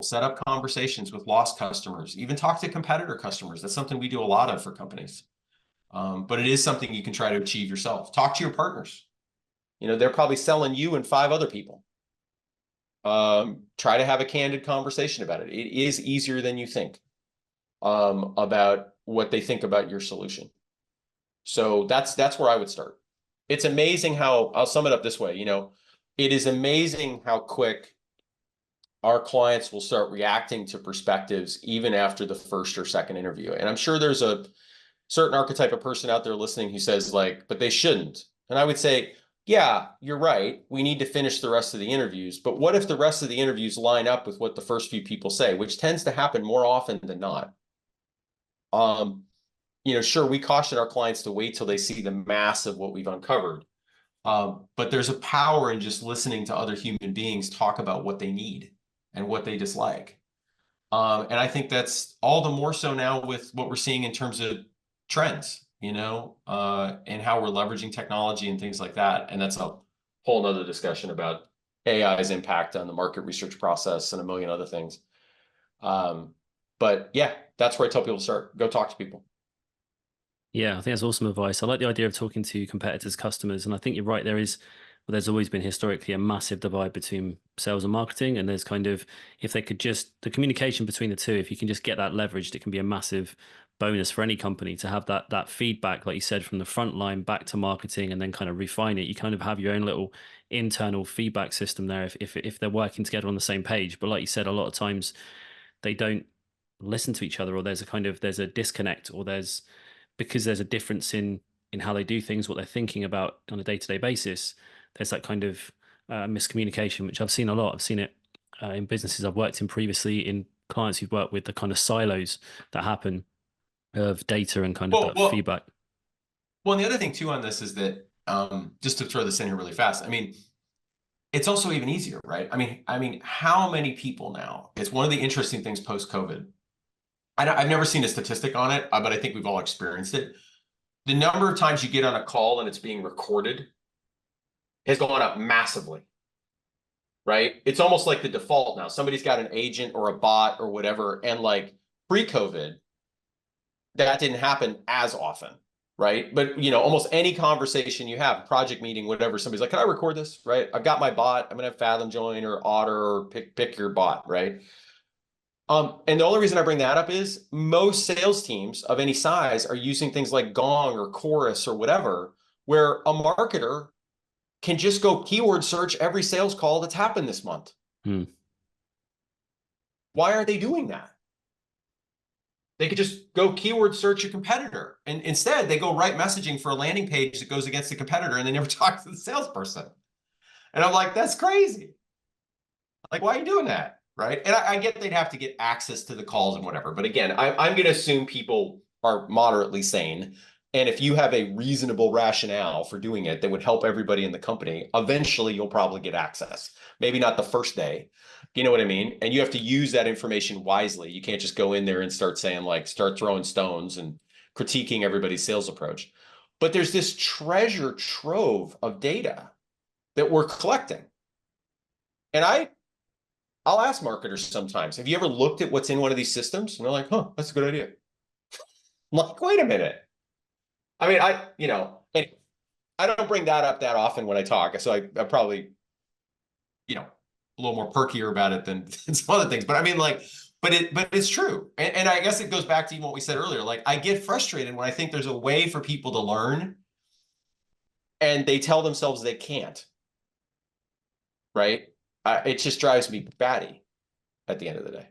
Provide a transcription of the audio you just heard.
set up conversations with lost customers, even talk to competitor customers. That's something we do a lot of for companies. But it is something you can try to achieve yourself. Talk to your partners. They're probably selling you and 5 other people. Try to have a candid conversation about it. It is easier than you think about what they think about your solution. So that's where I would start. It's amazing how, I'll sum it up this way, it is amazing how quick our clients will start reacting to perspectives even after the first or second interview. And I'm sure there's a certain archetype of person out there listening who says but they shouldn't. And I would say, yeah, you're right. We need to finish the rest of the interviews. But what if the rest of the interviews line up with what the first few people say, which tends to happen more often than not? Sure, we caution our clients to wait till they see the mass of what we've uncovered. But there's a power in just listening to other human beings talk about what they need and what they dislike. And I think that's all the more so now with what we're seeing in terms of trends, and how we're leveraging technology and things like that. And that's a whole nother discussion about AI's impact on the market research process and a million other things. But yeah, that's where I tell people to start. Go talk to people. Yeah, I think that's awesome advice. I like the idea of talking to competitors, customers, and I think you're right. There's always been historically a massive divide between sales and marketing, and there's if they could the communication between the two, if you can just get that leveraged, it can be a massive bonus for any company to have that feedback, like you said, from the front line back to marketing, and then kind of refine it. You kind of have your own little internal feedback system there if they're working together on the same page. But like you said, a lot of times they don't listen to each other, or there's a disconnect, or because there's a difference in how they do things, what they're thinking about on a day-to-day basis. There's that kind of miscommunication, which I've seen a lot. I've seen it in businesses I've worked in previously, in clients who've worked with, the kind of silos that happen of data and kind of that feedback. Well, and the other thing too on this is that, just to throw this in here really fast, it's also even easier, right? I mean, how many people now, it's one of the interesting things post-COVID. I've never seen a statistic on it, but I think we've all experienced it. The number of times you get on a call and it's being recorded has gone up massively, right? It's almost like the default now. Somebody's got an agent or a bot or whatever, and pre-COVID, that didn't happen as often, right? But almost any conversation you have, project meeting, whatever, somebody's like, "Can I record this?" Right? I've got my bot. I'm gonna have Fathom join or Otter or pick your bot, right? And the only reason I bring that up is most sales teams of any size are using things like Gong or Chorus or whatever, where a marketer can just go keyword search every sales call that's happened this month. Why aren't they doing that? They could just go keyword search a competitor. And instead, they go write messaging for a landing page that goes against the competitor, and they never talk to the salesperson. And I'm like, that's crazy. Why are you doing that? Right. And I get they'd have to get access to the calls and whatever. But again, I'm going to assume people are moderately sane. And if you have a reasonable rationale for doing it that would help everybody in the company, eventually you'll probably get access. Maybe not the first day. You know what I mean? And you have to use that information wisely. You can't just go in there and start saying start throwing stones and critiquing everybody's sales approach. But there's this treasure trove of data that we're collecting. And I'll ask marketers sometimes, have you ever looked at what's in one of these systems? And they're like, "Huh, that's a good idea." I'm like, wait a minute. I don't bring that up that often when I talk. So I probably, a little more perkier about it than some other things. But but it's true. And I guess it goes back to even what we said earlier. I get frustrated when I think there's a way for people to learn and they tell themselves they can't. Right? It just drives me batty at the end of the day.